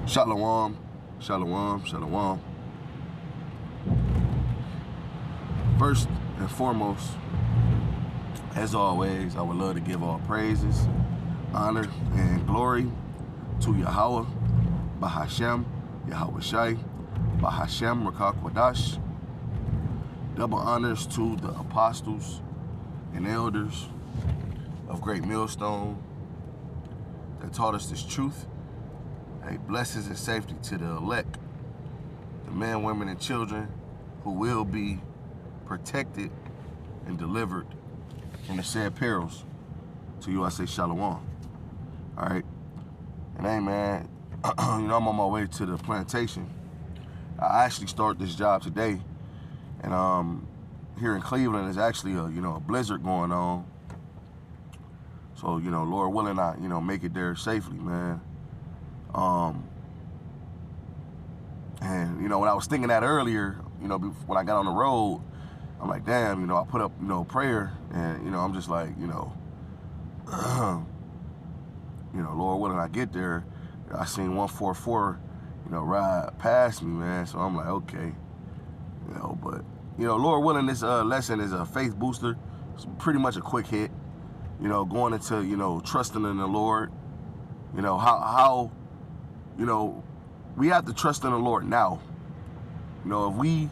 Shalom, shalom, shalom. First and foremost, as always, I would love to give all praises, honor, and glory to Yahweh, Bahashem, Yahweh Shai, Bahashem, Rakah Kodash. Double honors to the apostles and elders of Great Millstone that taught us this truth. Hey, blessings and safety to the elect, the men, women, and children who will be protected and delivered from the said perils. To you I say shalom. All right. And hey, man, I'm on my way to the plantation. I actually start this job today. And here in Cleveland, there's actually a blizzard going on. So, Lord willing, I, make it there safely, man. And, when I was thinking that earlier, when I got on the road, I'm like, damn, I put up, prayer, and, I'm just like, Lord willing, I get there, I seen 144, ride past me, man. So I'm like, okay, but, Lord willing, this lesson is a faith booster. It's pretty much a quick hit, going into, trusting in the Lord, how we have to trust in the Lord now. If we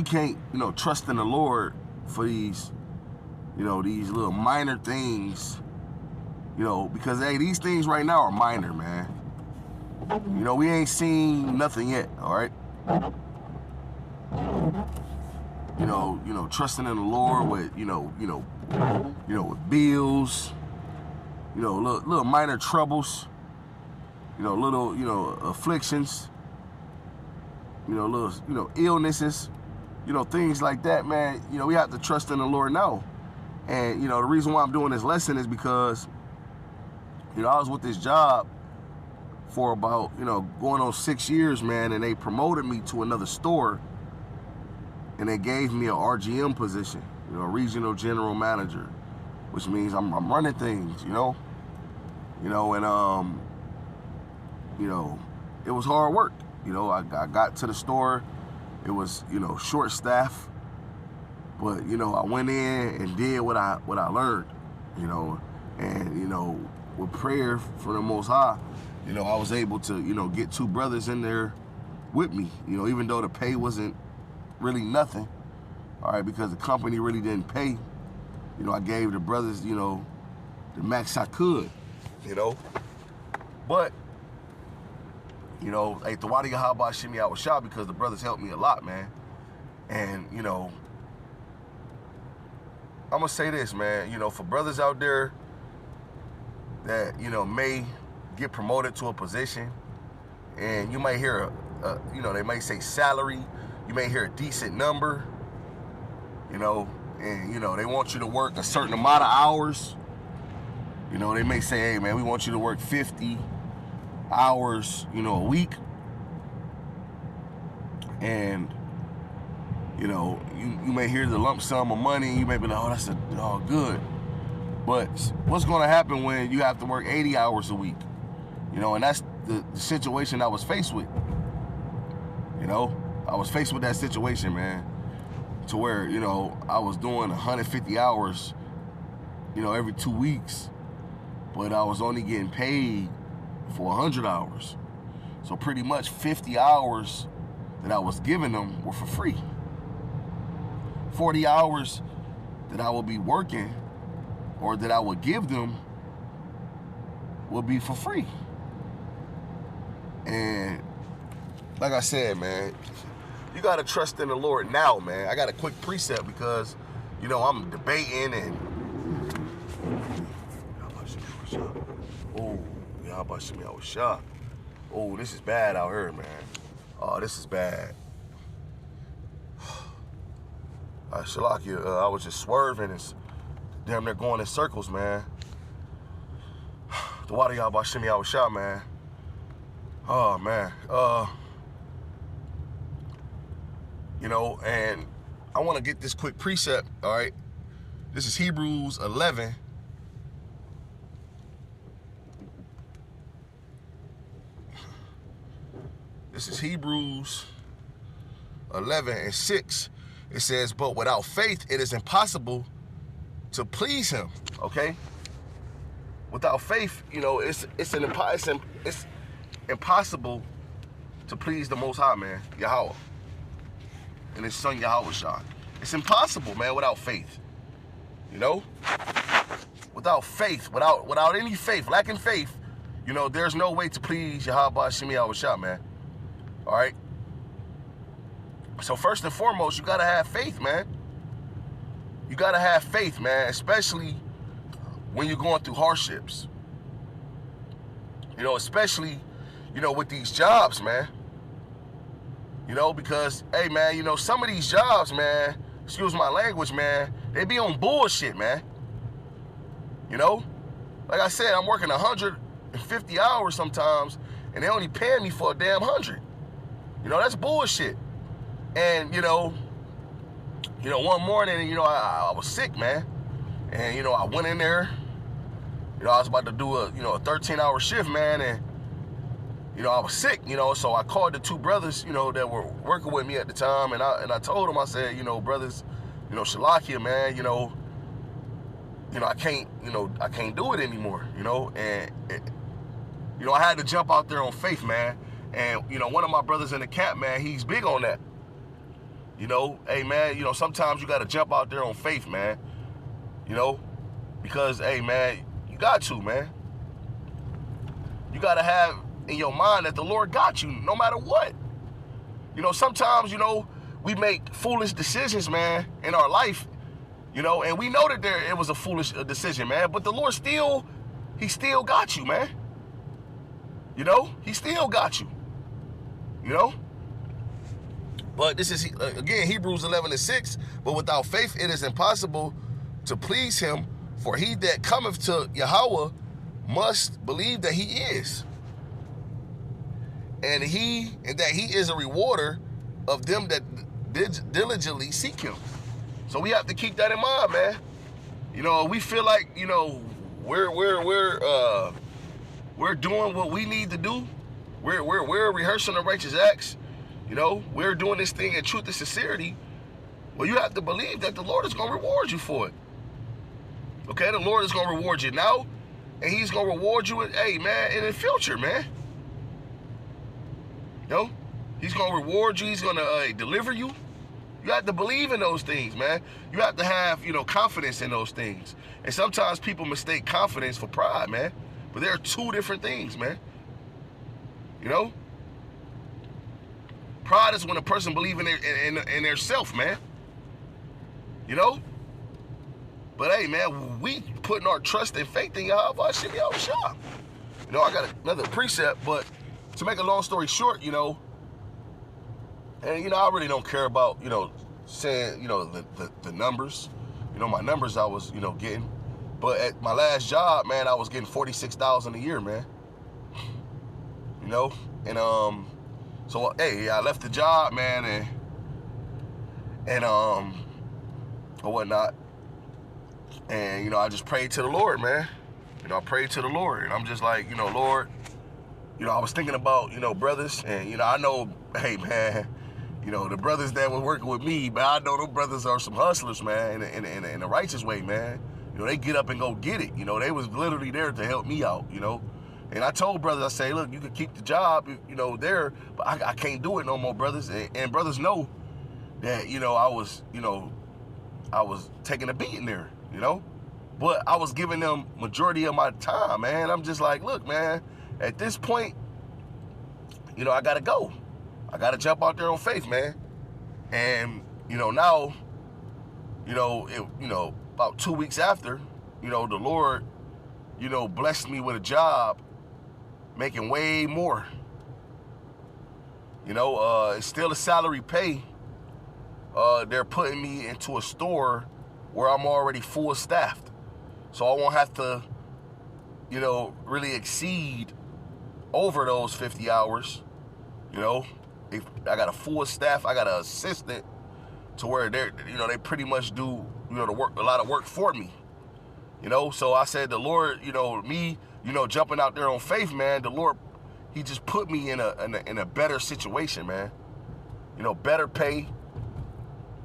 can't, trust in the Lord for these, these little minor things, because, hey, these things right now are minor, man. We ain't seen nothing yet, all right? Trusting in the Lord with, with bills, little minor troubles, little, afflictions, little, illnesses, things like that, man. We have to trust in the Lord now. And, the reason why I'm doing this lesson is because, I was with this job for about, going on 6 years, man, and they promoted me to another store, and they gave me a RGM position, regional general manager, which means I'm running things, and, it was hard work. I got to the store, it was, short staff, but, I went in and did what I learned, and, with prayer for the Most High, I was able to, get 2 brothers in there with me, even though the pay wasn't really nothing, all right, because the company really didn't pay. I gave the brothers, the max I could, but, hey, Tawadi Yahaba Shimi, I was shocked because the brothers helped me a lot, man. And, I'm gonna say this, man, for brothers out there that, may get promoted to a position, and you might hear they might say salary, you may hear a decent number, and, they want you to work a certain amount of hours. They may say, hey, man, we want you to work 50 hours, a week. And, you may hear the lump sum of money, you may be like, oh, that's good. But what's going to happen when you have to work 80 hours a week? And that's the situation I was faced with. I was faced with that situation, man, to where, I was doing 150 hours, every 2 weeks, but I was only getting paid for 100 hours. So pretty much 50 hours that I was giving them were for free. 40 hours that I would be working or that I would give them would be for free. And like I said, man, you got to trust in the Lord now, man. I got a quick precept because, I'm debating and... Oh, this is bad out here, man. Oh, this is bad. Shalakia, I was just swerving and damn near going in circles, man. The water y'all about shimmy, I was shot, man. Oh, man. And I want to get this quick precept, all right? This is Hebrews 11. This is Hebrews 11:6. It says, but without faith, it is impossible to please him. Okay? Without faith, you know, it's impossible to please the Most High, man, Yahweh, and his son Yahushua. It's impossible, man, without faith. You know? Without faith, without any faith, lacking faith, you know, there's no way to please Yahweh Shem Yahushua, man. All right? So first and foremost, you got to have faith, man. You got to have faith, man, especially when you're going through hardships. You know, especially, you know, with these jobs, man. You know, because, hey, man, you know, some of these jobs, man, excuse my language, man, they be on bullshit, man. You know? Like I said, I'm working 150 hours sometimes, and they only paying me for a damn 100. You know, that's bullshit. And, you know, one morning, you know, I was sick, man. And, you know, I went in there. You know, I was about to do a 13-hour shift, man. And, you know, I was sick, you know. So I called the two brothers, you know, that were working with me at the time. And I told them, I said, you know, brothers, you know, Shalakia, man, you know, I can't do it anymore, you know. And, you know, I had to jump out there on faith, man. And, you know, one of my brothers in the camp, man, he's big on that. You know, hey, man, you know, sometimes you got to jump out there on faith, man. You know, because, hey, man, you got to, man. You got to have in your mind that the Lord got you no matter what. You know, sometimes, you know, we make foolish decisions, man, in our life, you know, and we know that it was a foolish decision, man, but the Lord he still got you, man. You know, he still got you, you know. But this is, again, Hebrews 11:6. But without faith, it is impossible to please him. For he that cometh to Yahweh must believe that he is. And that he is a rewarder of them that diligently seek him. So we have to keep that in mind, man. You know, we feel like, you know, we're doing what we need to do. We're rehearsing the righteous acts. You know, we're doing this thing in truth and sincerity. Well, you have to believe that the Lord is going to reward you for it. Okay, the Lord is going to reward you now, and he's going to reward you, hey, man, in the future, man. You know, he's going to reward you. He's going to deliver you. You have to believe in those things, man. You have to have, you know, confidence in those things. And sometimes people mistake confidence for pride, man. But there are two different things, man. You know? Pride is when a person believes in their self, man. You know? But hey, man, we putting our trust and faith in Yahweh Shem Yahushua. You know, I got another precept, but to make a long story short, you know, and you know, I really don't care about, you know, saying, you know, the numbers. You know, my numbers I was, you know, getting. But at my last job, man, I was getting $46,000 a year, man. You know, and so, hey, I left the job, man, and or whatnot. And, you know, I just prayed to the Lord, man. You know, I prayed to the Lord. And I'm just like, you know, Lord, you know, I was thinking about, you know, brothers. And, you know, I know, hey, man, you know, the brothers that were working with me, but I know those brothers are some hustlers, man, in a righteous way, man. You know, they get up and go get it. You know, they was literally there to help me out, you know. And I told brothers, I say, look, you can keep the job, you know, there, but I can't do it no more, brothers. And brothers know that, you know, I was taking a beating there, you know. But I was giving them majority of my time, man. I'm just like, look, man, at this point, you know, I got to go. I got to jump out there on faith, man. And, you know, now, you know, about 2 weeks after, you know, the Lord, you know, blessed me with a job making way more. You know, it's still a salary pay. They're putting me into a store where I'm already full staffed. So I won't have to, you know, really exceed over those 50 hours. You know, if I got a full staff, I got an assistant to where they're, you know, they pretty much do, you know, a lot of work for me. You know, so I said, the Lord, you know, me, you know, jumping out there on faith, man, the Lord, he just put me in a better situation, man. You know, better pay,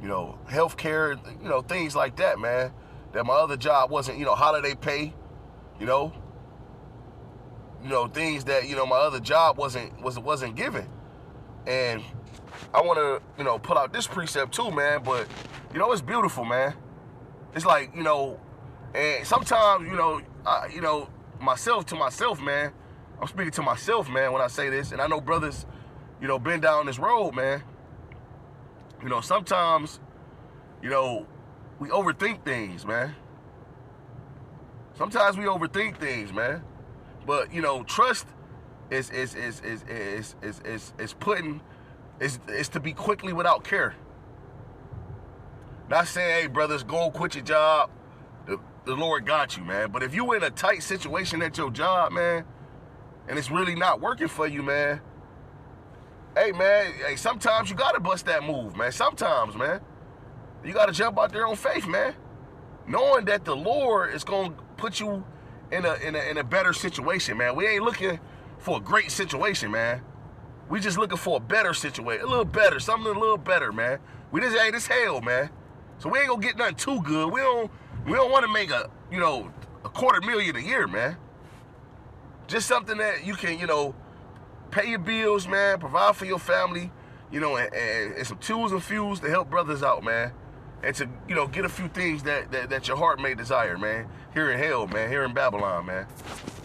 you know, health care, you know, things like that, man. That my other job wasn't, you know, holiday pay, you know, things that, you know, my other job wasn't given. And I want to, you know, pull out this precept too, man. But, you know, it's beautiful, man. It's like, you know, and sometimes, you know, myself to myself, man. I'm speaking to myself, man, when I say this. And I know brothers, you know, been down this road, man. You know, sometimes, you know, we overthink things, man. Sometimes we overthink things, man. But, you know, trust is to be quickly without care. Not saying, hey, brothers, go quit your job. The Lord got you, man. But if you in a tight situation at your job, man, and it's really not working for you, man, hey, man, sometimes you got to bust that move, man. Sometimes, man. You got to jump out there on faith, man. Knowing that the Lord is going to put you in a better situation, man. We ain't looking for a great situation, man. We just looking for a better situation. A little better. Something a little better, man. We just ain't this hell, man. So we ain't going to get nothing too good. We don't want to make a $250,000 a year, man. Just something that you can, you know, pay your bills, man, provide for your family, you know, and some tools and fuels to help brothers out, man. And to, you know, get a few things that your heart may desire, man. Here in hell, man. Here in Babylon, man.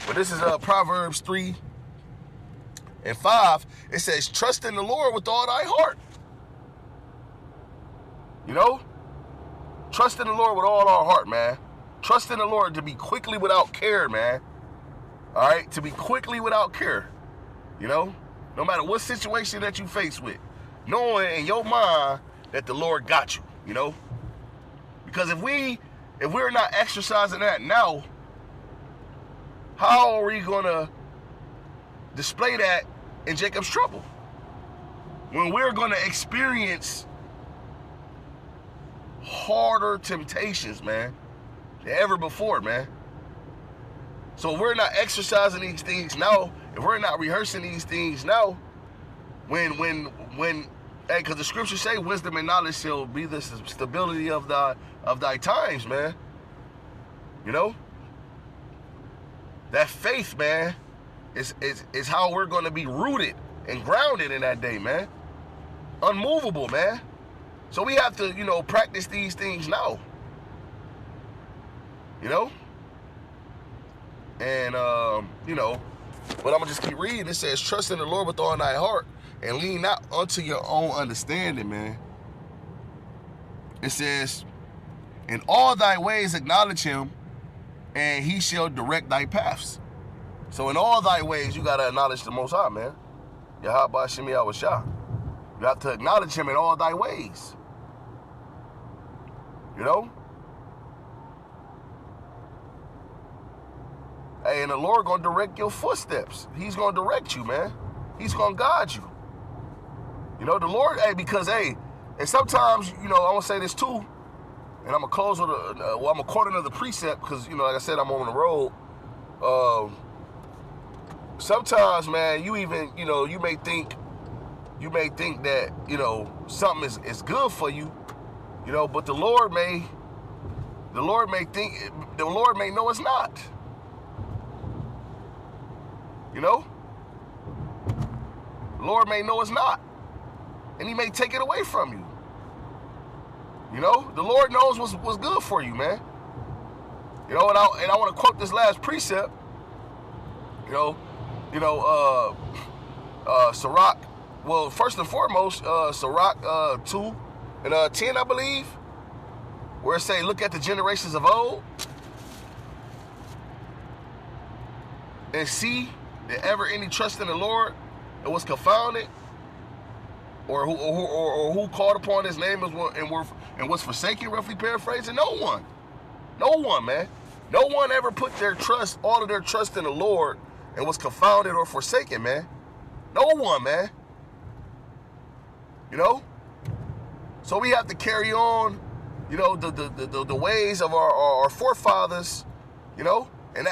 But this is Proverbs 3:5. It says, trust in the Lord with all thy heart. You know? Trust in the Lord with all our heart, man. Trust in the Lord to be quickly without care, man. All right? To be quickly without care. You know? No matter what situation that you face with. Knowing in your mind that the Lord got you, you know? Because if we're not exercising that now, how are we going to display that in Jacob's trouble? When we're going to experience harder temptations, man, than ever before, man. So if we're not exercising these things now, if we're not rehearsing these things now, when hey, because the scriptures say wisdom and knowledge shall be the stability of thy times, man. You know? That faith, man, is how we're going to be rooted and grounded in that day, man. Unmovable, man. So we have to, you know, practice these things now. You know? And, you know, but I'm going to just keep reading. It says, trust in the Lord with all thy heart and lean not unto your own understanding, man. It says, in all thy ways acknowledge him, and he shall direct thy paths. So in all thy ways, you got to acknowledge the Most High, man. Yahweh Shemi Awashah. You have to acknowledge him in all thy ways. You know? Hey, and the Lord going to direct your footsteps. He's going to direct you, man. He's going to guide you. You know, the Lord, hey, because, hey, and sometimes, you know, I want to say this too, and I'm going to close with I'm going to quote another precept because, you know, like I said, I'm on the road. Sometimes, man, you even, you know, you may think that, you know, something is good for you, you know, but the Lord may know it's not. You know? The Lord may know it's not. And he may take it away from you. You know? The Lord knows what's good for you, man. You know, and I want to quote this last precept. Sirach. Well, first and foremost, Sirach 2:10, I believe, where it say, look at the generations of old and see that ever any trust in the Lord and was confounded, or who called upon his name and was forsaken, roughly paraphrasing. No one, man. No one ever put all of their trust in the Lord and was confounded or forsaken, man. No one, man. You know? So we have to carry on, you know, the ways of our forefathers, you know? And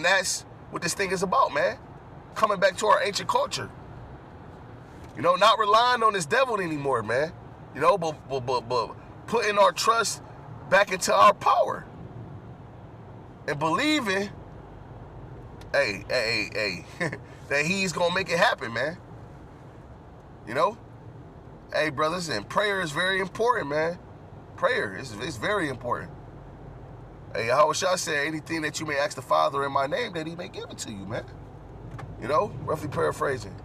that's what this thing is about, man. coming back to our ancient culture. You know, not relying on this devil anymore, man. You know, but putting our trust back into our power. And believing, hey, that he's going to make it happen, man. You know? Hey, brothers, and prayer is very important, man. Prayer is very important. Hey, Yahweh Shah said, anything that you may ask the Father in my name, that he may give it to you, man. You know, roughly paraphrasing.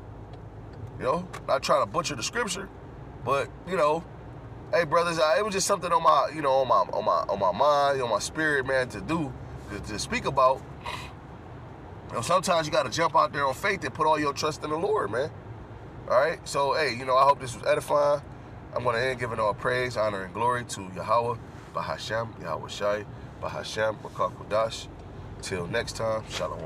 You know, not trying to butcher the scripture, but, you know, hey, brothers, it was just something on my, you know, on my mind, on my spirit, man, to do, to speak about. You know, sometimes you got to jump out there on faith and put all your trust in the Lord, man. All right? So, hey, you know, I hope this was edifying. I'm going to end giving all praise, honor, and glory to Yahweh, Bahashem, Yahweh Shai, Bahashem, Rakak Kodash. Till next time, Shalom.